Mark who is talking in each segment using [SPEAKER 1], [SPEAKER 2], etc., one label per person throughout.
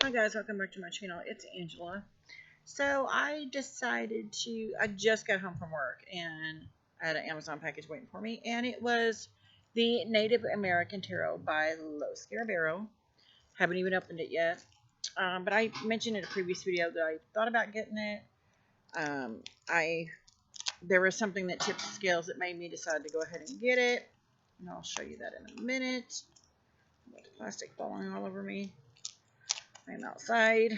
[SPEAKER 1] Hi guys, welcome back to my channel. It's Angela. So I just got home from work and I had an Amazon package waiting for me, and it was the Native American Tarot by Los Scarabero. Haven't even opened it yet. But I mentioned in a previous video that I thought about getting it. Um, I There was something that tipped the scales that made me decide to go ahead and get it. And I'll show you that in a minute. Got the plastic falling all over me. I'm outside.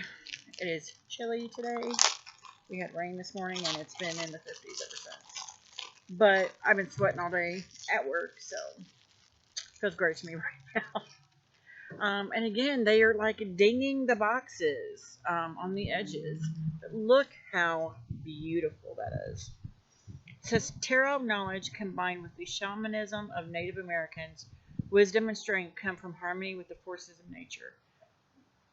[SPEAKER 1] It is chilly today. We had rain this morning and it's been in the 50s ever since. But I've been sweating all day at work, so it feels great to me right now. And again, they are like dinging the boxes on the edges. But look how beautiful that is. It says tarot knowledge combined with the shamanism of Native Americans, wisdom and strength come from harmony with the forces of nature.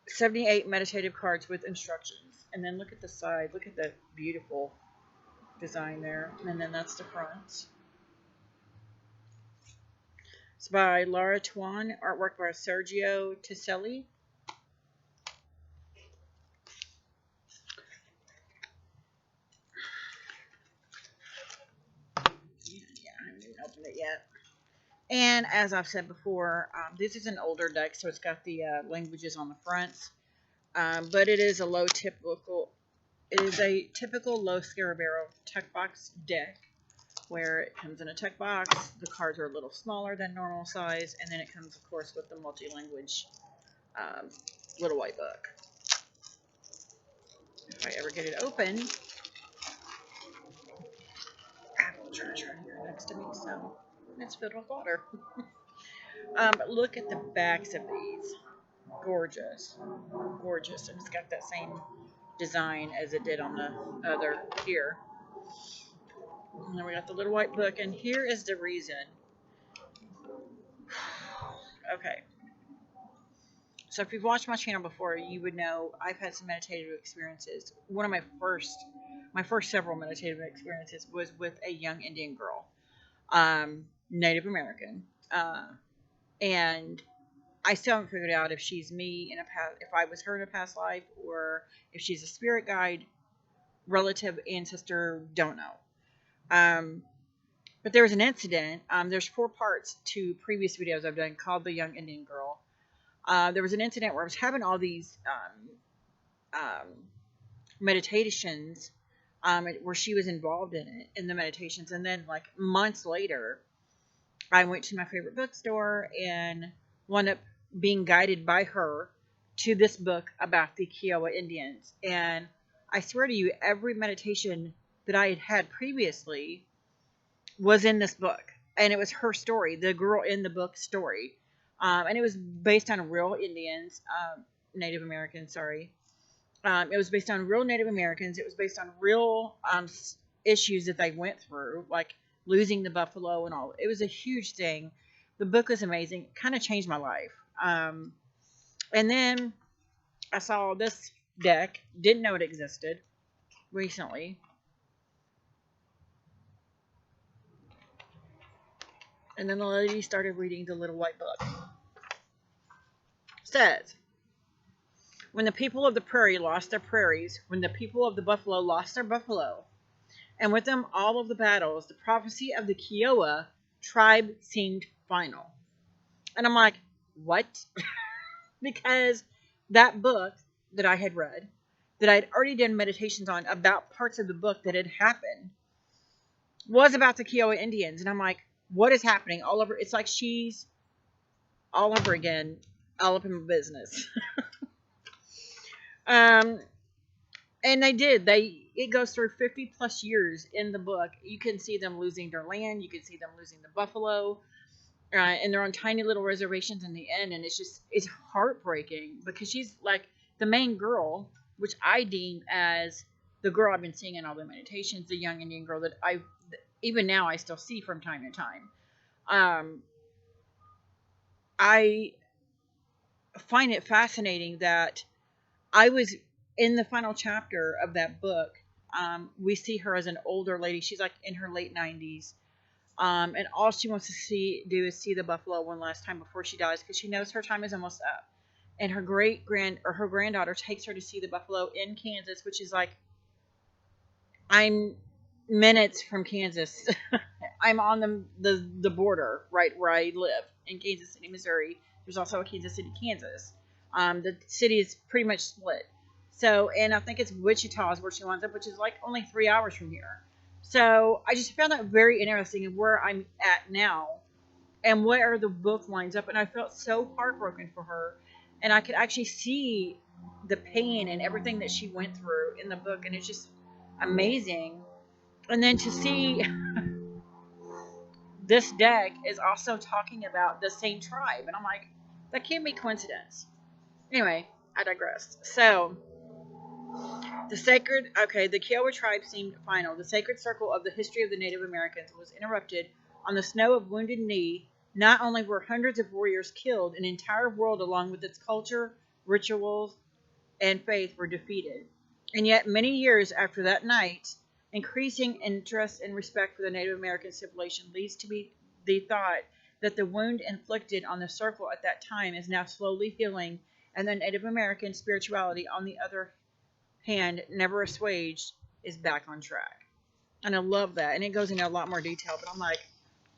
[SPEAKER 1] 78 meditative cards with instructions. And then look at the side. Look at the beautiful design there. And then that's the front. It's by Laura Tuan. Artwork by Sergio Tiselli. Yeah, I haven't even opened it yet. And as I've said before, this is an older deck, so it's got the languages on the fronts. But it is a typical Los Scarabero tech box deck, where it comes in a tech box. The cards are a little smaller than normal size, and then it comes, of course, with the multi-language little white book. If I ever get it open, apple trash right here next to me, so it's filled with water. Look at the backs of these. Gorgeous. Gorgeous. And it's got that same design as it did on the other here. And then we got the little white book, and here is the reason. Okay. So if you've watched my channel before, you would know I've had some meditative experiences. One of my first several meditative experiences was with a young Indian girl, Native American, and I still haven't figured out if she's me in a past, if I was her in a past life, or if she's a spirit guide, relative, ancestor. Don't know. But there was an incident. There's 4 parts to previous videos I've done called The Young Indian Girl. There was an incident where I was having all these meditations, where she was involved in it, in the meditations. And then, like, months later, I went to my favorite bookstore and wound up being guided by her to this book about the Kiowa Indians. And I swear to you, every meditation that I had had previously was in this book. And it was her story, the girl in the book story. And it was based on real Indians, Native Americans, sorry. It was based on real Native Americans. It was based on real issues that they went through, like losing the buffalo and all. It was a huge thing. The book was amazing. It kind of changed my life. And then I saw this deck. Didn't know it existed recently. And then the lady started reading the little white book. It says, when the people of the prairie lost their prairies, when the people of the buffalo lost their buffalo, and with them all of the battles, the prophecy of the Kiowa tribe seemed final. And I'm like, what? Because that book that I had read, that I had already done meditations on about parts of the book that had happened, was about the Kiowa Indians. And I'm like, what is happening all over? It's like she's all over again, all up in my business. And they did. It goes through 50 plus years in the book. You can see them losing their land. You can see them losing the buffalo. And they're on tiny little reservations in the end. And it's heartbreaking because she's like the main girl, which I deem as the girl I've been seeing in all the meditations, the young Indian girl that even now I still see from time to time. I find it fascinating that I was in the final chapter of that book. We see her as an older lady. She's like in her late 90s. And all she wants to do is see the buffalo one last time before she dies, because she knows her time is almost up. and her her granddaughter takes her to see the buffalo in Kansas, which is like, I'm minutes from Kansas. I'm on the border right where I live in Kansas City, Missouri. There's also a Kansas City, Kansas. The city is pretty much split. So, and I think it's Wichita is where she winds up, which is like only 3 hours from here. So I just found that very interesting and where I'm at now and where the book lines up. And I felt so heartbroken for her. And I could actually see the pain and everything that she went through in the book. And it's just amazing. And then to see this deck is also talking about the same tribe. And I'm like, that can't be coincidence. Anyway, I digress. So, the Kiowa tribe seemed final. The sacred circle of the history of the Native Americans was interrupted on the snow of Wounded Knee. Not only were hundreds of warriors killed, an entire world, along with its culture, rituals, and faith, were defeated. And yet, many years after that night, increasing interest and respect for the Native American civilization leads to the thought that the wound inflicted on the circle at that time is now slowly healing, and the Native American spirituality, on the other hand, never assuaged, is back on track. And I love that. And it goes into a lot more detail, but I'm like,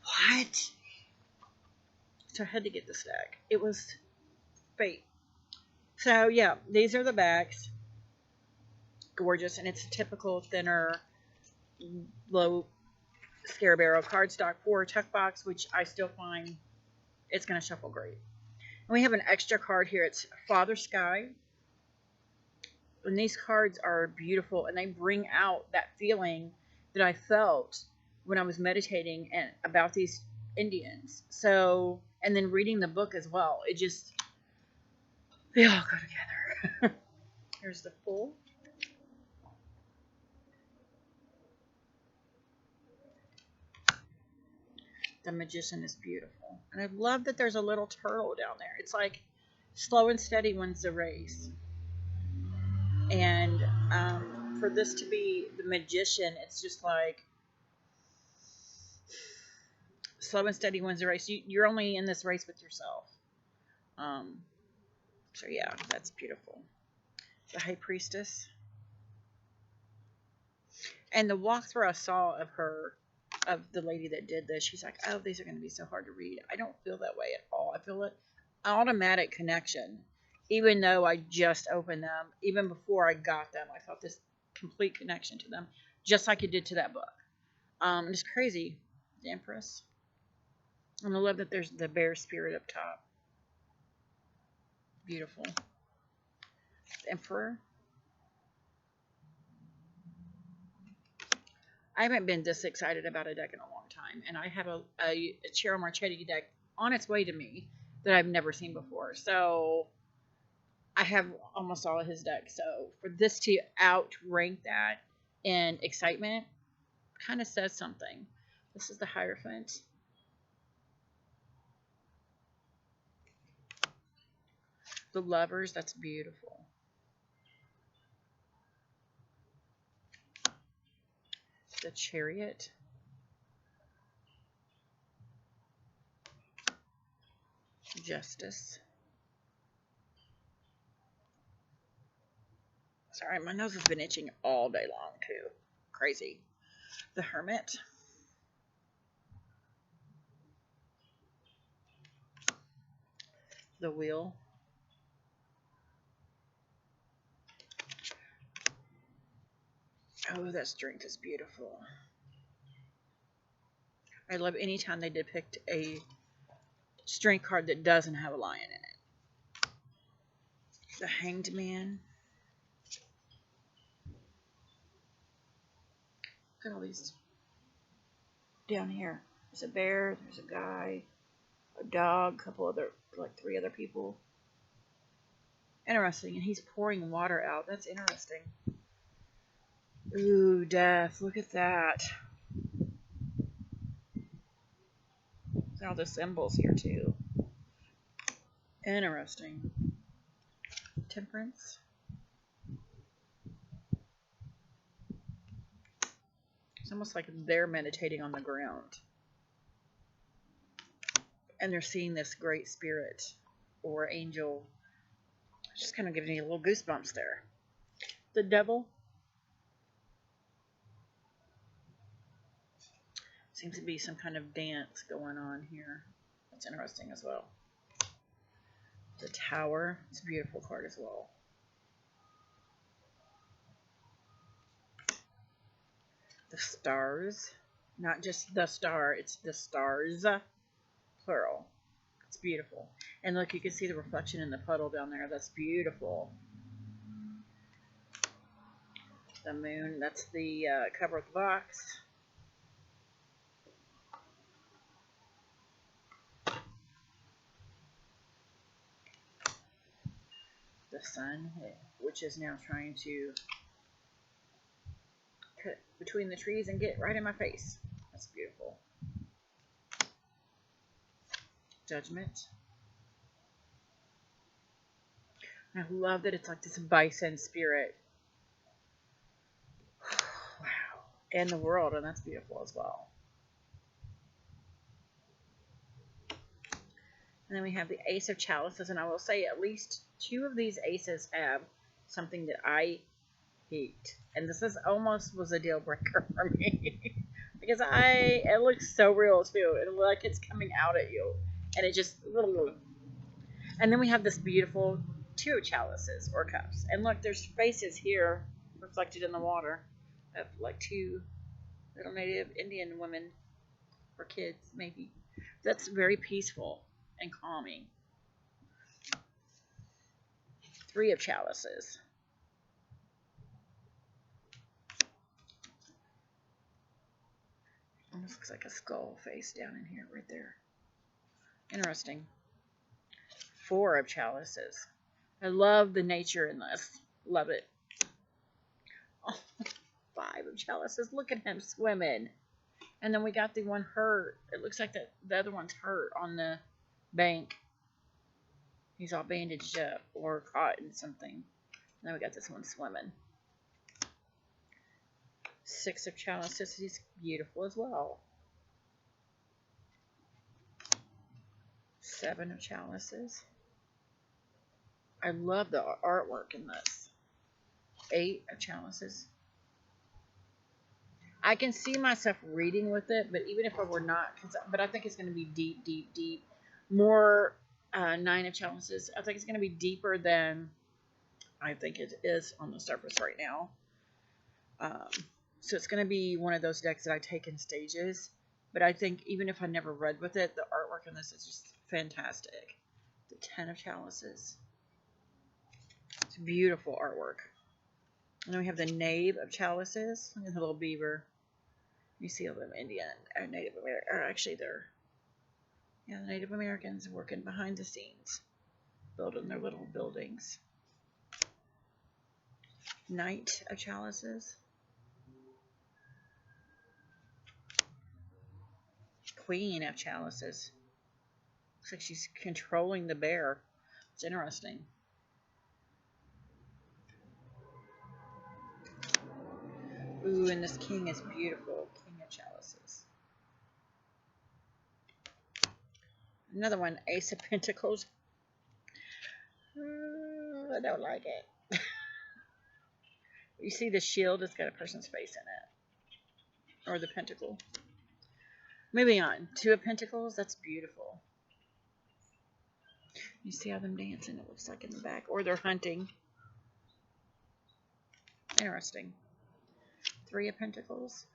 [SPEAKER 1] what? So I had to get this deck. It was fate. So yeah, these are the backs. Gorgeous, and it's a typical thinner, low Scarabaro cardstock for tuck box, which I still find it's going to shuffle great. And we have an extra card here. It's Father Sky. And these cards are beautiful, and they bring out that feeling that I felt when I was meditating and about these Indians. So, and then reading the book as well. It just, they all go together. Here's the full. The Magician is beautiful. And I love that there's a little turtle down there. It's like slow and steady wins the race. And for this to be the Magician, it's just like slow and steady wins the race. You're only in this race with yourself. So yeah, that's beautiful. The High Priestess. And the walkthrough I saw of her, of the lady that did this, she's like, oh, these are going to be so hard to read. I don't feel that way at all. I feel an automatic connection. Even though I just opened them, even before I got them, I felt this complete connection to them, just like it did to that book. It's crazy. The Empress. And I love that there's the bear spirit up top. Beautiful. The Emperor. I haven't been this excited about a deck in a long time, and I have a Chiaro Marchetti deck on its way to me that I've never seen before. So I have almost all of his decks. So for this to outrank that in excitement kind of says something. This is the Hierophant. The Lovers, that's beautiful. The Chariot. Justice. Sorry, my nose has been itching all day long, too. Crazy. The Hermit. The Wheel. Oh, that strength is beautiful. I love any time they depict a strength card that doesn't have a lion in it. The Hanged Man. Look at all these down here. There's a bear, there's a guy, a dog, a couple other, like 3 other people. Interesting, and he's pouring water out. That's interesting. Ooh, Death. Look at that. Look at all the symbols here, too. Interesting. Temperance. It's almost like they're meditating on the ground. And they're seeing this great spirit or angel Just kind of giving me a little goosebumps there. The devil. Seems to be some kind of dance going on here. That's interesting as well. The Tower. It's a beautiful card as well. The Stars. Not just the star, it's the stars. Plural. It's beautiful. And look, you can see the reflection in the puddle down there. That's beautiful. The moon. That's the cover of the box. The sun, which is now trying to cut between the trees and get right in my face. That's beautiful. Judgment. I love that it's like this bison spirit. Wow. And the world, and that's beautiful as well. And then we have the Ace of Chalices, and I will say at least 2 of these aces have something that I hate. And this is almost was a deal breaker for me. Because it looks so real too. It looks like it's coming out at you. And it just, and then we have this beautiful 2 chalices or cups. And look, there's faces here reflected in the water of like 2 little Native Indian women or kids, maybe. That's very peaceful and calming. 3 of chalices. Almost looks like a skull face down in here, right there. Interesting. 4 of chalices. I love the nature in this. Love it. Oh, 5 of chalices. Look at him swimming. And then we got the one hurt. It looks like the other one's hurt on the bank. He's all bandaged up or caught in something. And then we got this one swimming. 6 of chalices. He's beautiful as well. 7 of chalices. I love the artwork in this. 8 of chalices. I can see myself reading with it, but even if I were not, but I think it's going to be deep, deep, deep. More 9 of chalices. I think it's going to be deeper than I think it is on the surface right now. So it's going to be one of those decks that I take in stages. But I think even if I never read with it, the artwork in this is just fantastic. The 10 of chalices. It's beautiful artwork. And then we have the Knave of chalices. Look at the little beaver. You see all them Indian or Native American, or actually they're, the Native Americans working behind the scenes, building their little buildings. Knight of chalices. Queen of chalices. Looks like she's controlling the bear. It's interesting. Ooh, and this king is beautiful. King of chalices. Another one, Ace of Pentacles. I don't like it. You see the shield? It's got a person's face in it. Or the pentacle. Moving on. 2 of Pentacles. That's beautiful. You see how them dancing, it looks like in the back. Or they're hunting. Interesting. 3 of Pentacles.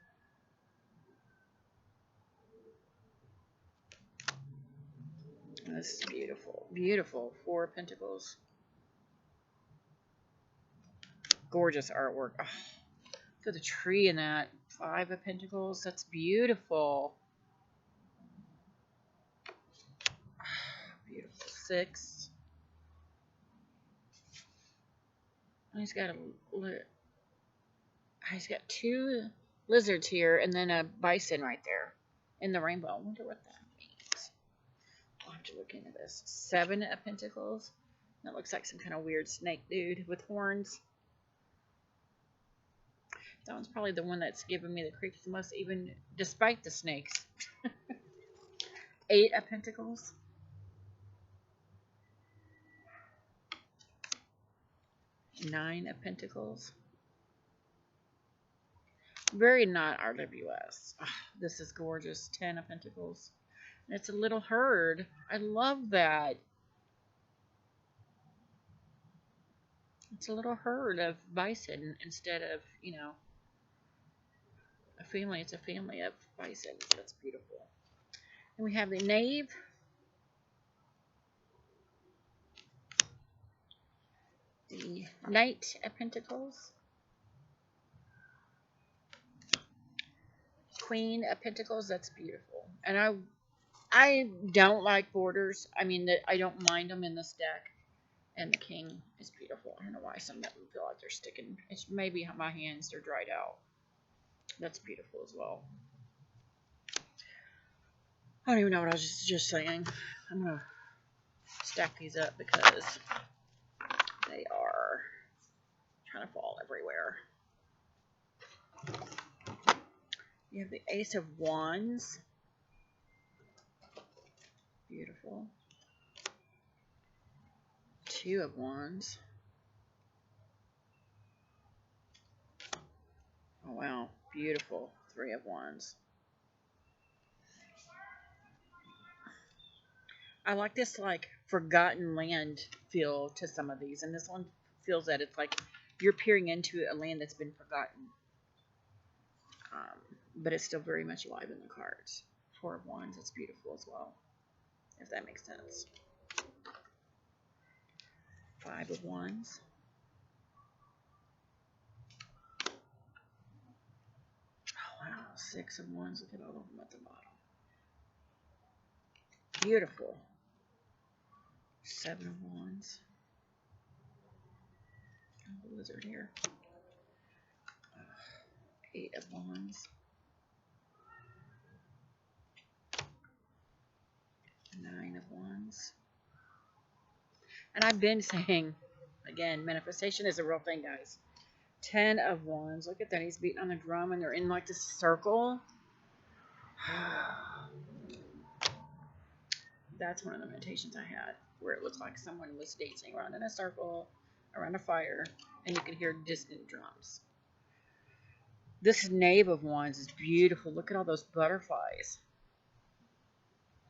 [SPEAKER 1] This is beautiful. Beautiful. 4 of Pentacles. Gorgeous artwork. Oh, look at the tree in that. 5 of Pentacles. That's beautiful. Beautiful. 6. He's got 2 lizards here and then a bison right there in the rainbow. I wonder what that means. I'll have to look into this. 7 of Pentacles. That looks like some kind of weird snake dude with horns. That one's probably the one that's giving me the creeps the most, even despite the snakes. 8 of Pentacles. Nine of Pentacles. Very not RWS. Oh, this is gorgeous. 10 of Pentacles. And it's a little herd. I love that. It's a little herd of bison instead of, you know, a family. It's a family of bison. That's beautiful. And we have the Knave. The Knight of Pentacles. Queen of Pentacles. That's beautiful. And I don't like borders. I mean, I don't mind them in this deck. And the King is beautiful. I don't know why some of them feel like they're sticking. It's maybe my hands are dried out. That's beautiful as well. I don't even know what I was just saying. I'm going to stack these up because they are trying to fall everywhere. You have the Ace of Wands. Beautiful. Two of Wands. Oh, wow. Beautiful. Three of Wands. I like this, like, forgotten land feel to some of these. And this one feels that it's like you're peering into a land that's been forgotten. But it's still very much alive in the cards. Four of Wands. It's beautiful as well, if that makes sense. Five of Wands. Oh, wow. Six of Wands. Look at all of them at the bottom. Beautiful. Seven of Wands. Oh, the lizard here. Eight of Wands. Nine of Wands. And I've been saying, again, manifestation is a real thing, guys. 10 of Wands. Look at that. He's beating on the drum and they're in like this circle. That's one of the meditations I had, where it looks like someone was dancing around in a circle, around a fire, and you can hear distant drums. This Knave of Wands is beautiful. Look at all those butterflies.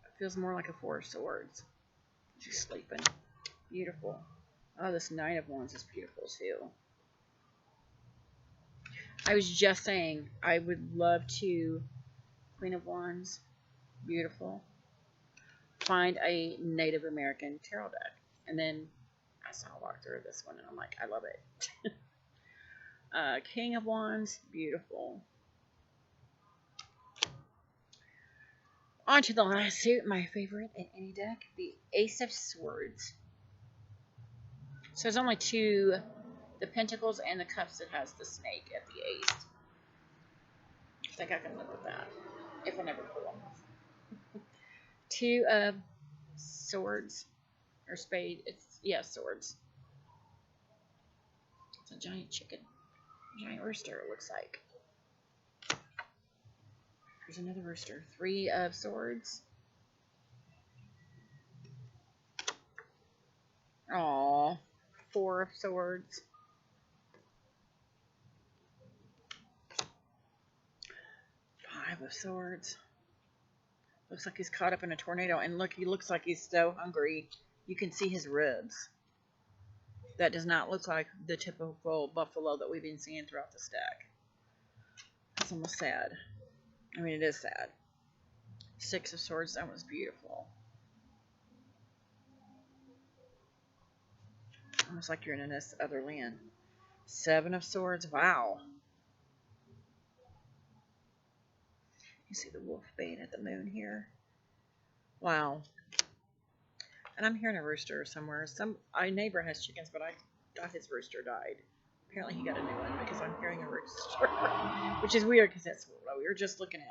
[SPEAKER 1] It feels more like a Four of Swords. She's sleeping. Beautiful. Oh, this Nine of Wands is beautiful too. I was just saying, I would love to, Queen of Wands, beautiful, find a Native American tarot deck. And then I saw a walk through this one and I'm like, I love it. King of Wands, beautiful. On to the last suit, my favorite in any deck, the Ace of Swords. So there's only two, the Pentacles and the Cups that has the snake at the Ace. I think I can live with that, if I never pull them. Two of Swords, or Spade, Swords. It's a giant chicken, giant rooster it looks like. There's another rooster. Three of Swords. Aww. Four of Swords. Five of Swords. Looks like he's caught up in a tornado. And look, he looks like he's so hungry. You can see his ribs. That does not look like the typical buffalo that we've been seeing throughout the stack. That's almost sad. I mean, it is sad. Six of Swords. That was beautiful. Almost like you're in this other land. Seven of Swords. Wow. You see the wolf baying at the moon here. Wow. And I'm hearing a rooster somewhere. Our neighbor has chickens, but I thought his rooster died. Apparently he got a new one because I'm hearing a rooster. Which is weird because that's what we were just looking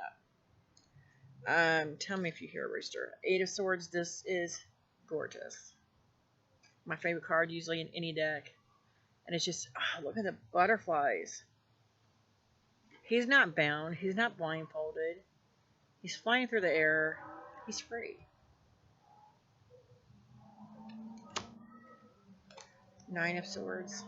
[SPEAKER 1] at. Tell me if you hear a rooster. Eight of Swords. This is gorgeous. My favorite card usually in any deck. And it's just, oh, look at the butterflies. He's not bound. He's not blindfolded. He's flying through the air. He's free. Nine of Swords.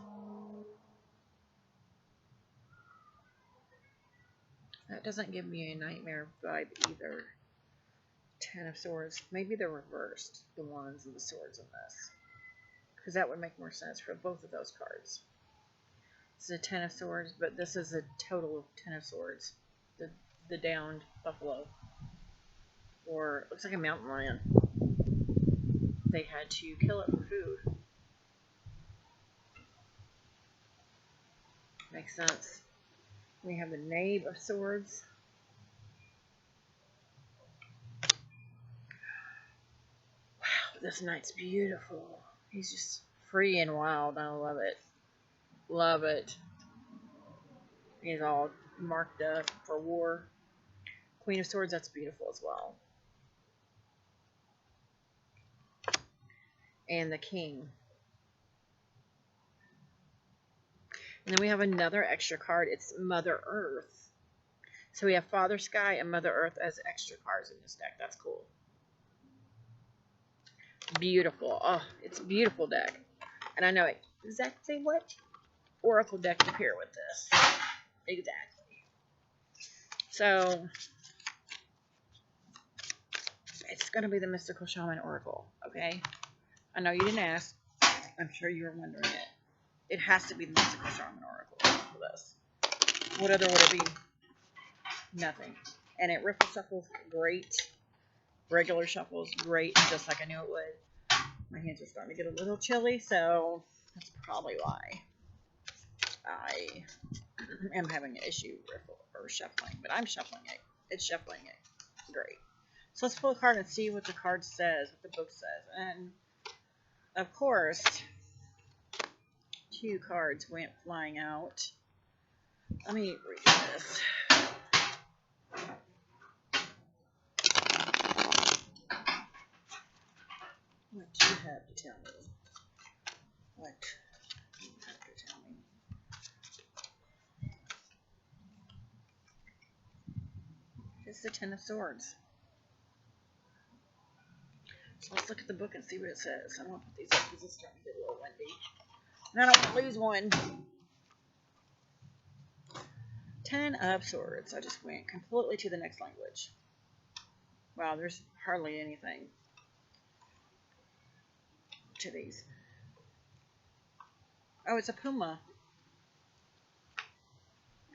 [SPEAKER 1] That doesn't give me a nightmare vibe either. Ten of Swords. Maybe they're reversed, the wands and the swords in this. Because that would make more sense for both of those cards. This is a Ten of Swords, but this is a total of Ten of Swords. The downed buffalo. Or, it looks like a mountain lion. They had to kill it for food. Makes sense. We have the Knave of Swords. Wow, this knight's beautiful. He's just free and wild. I love it. Love it. He's all marked up for war. Queen of Swords, that's beautiful as well. And the King. And then we have another extra card. It's Mother Earth. So we have Father Sky and Mother Earth as extra cards in this deck. That's cool. Beautiful. Oh, it's a beautiful deck. And I know exactly what Oracle deck to pair with this. Exactly. So, it's going to be the Mystical Shaman Oracle, okay? I know you didn't ask. I'm sure you were wondering it. It has to be the Mystical Shaman Oracle for this. What other would it be? Nothing. And it riffle shuffles great. Regular shuffles great, just like I knew it would. My hands are starting to get a little chilly, so that's probably why I am having an issue riffle or shuffling. But I'm shuffling it. It's shuffling it. Great. So let's pull a card and see what the card says, what the book says. And, of course, 2 cards went flying out. Let me read this. What do you have to tell me? What do you have to tell me? It's the Ten of Swords. So let's look at the book and see what it says. I'm going to put these up because it's starting to get a little windy. And I don't want to lose one. Ten of Swords. I just went completely to the next language. Wow, there's hardly anything to these. Oh, it's a puma.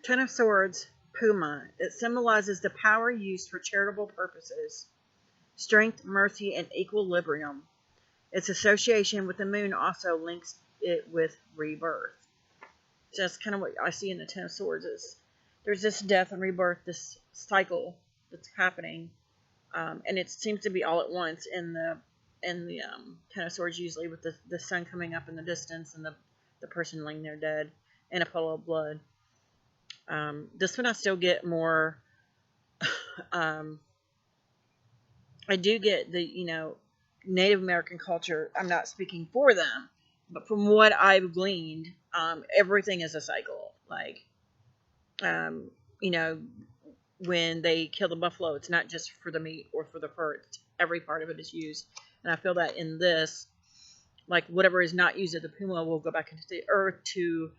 [SPEAKER 1] Ten of Swords, puma. It symbolizes the power used for charitable purposes, strength, mercy, and equilibrium. Its association with the moon also links it with rebirth. So that's kind of what I see in the Ten of Swords. Is there's this death and rebirth, this cycle that's happening, and it seems to be all at once in the Ten of Swords, usually with the sun coming up in the distance and the person laying there dead in a puddle of blood. This one I still get more. I do get the Native American culture. I'm not speaking for them, but from what I've gleaned, everything is a cycle. Like, when they kill the buffalo, it's not just for the meat or for the fur. It's every part of it is used. And I feel that in this, like whatever is not used at the puma will go back into the earth to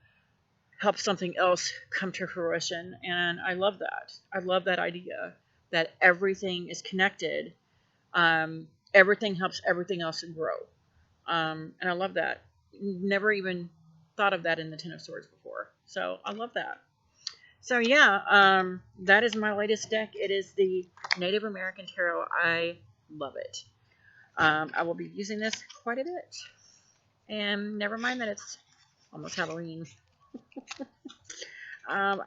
[SPEAKER 1] help something else come to fruition. And I love that. I love that idea that everything is connected. Everything helps everything else grow. And I love that. Never even thought of that in the Ten of Swords before. So I love that. So yeah, that is my latest deck. It is the Native American Tarot. I love it. I will be using this quite a bit. And never mind that it's almost Halloween.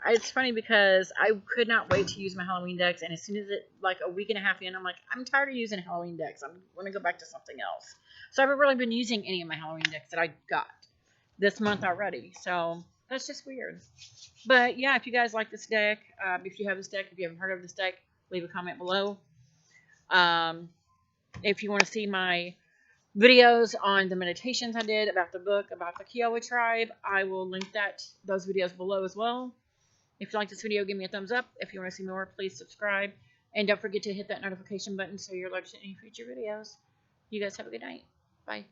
[SPEAKER 1] It's funny because I could not wait to use my Halloween decks, and as soon as it, like a week and a half in, I'm like, I'm tired of using Halloween decks. I'm going to go back to something else. So I haven't really been using any of my Halloween decks that I got this month already. So that's just weird. But yeah, if you guys like this deck, if you have this deck, if you haven't heard of this deck, leave a comment below. If you want to see my videos on the meditations I did about the book, about the Kiowa tribe, I will link those videos below as well. If you like this video, give me a thumbs up. If you want to see more, please subscribe. And don't forget to hit that notification button so you're alerted to any future videos. You guys have a good night. Bye.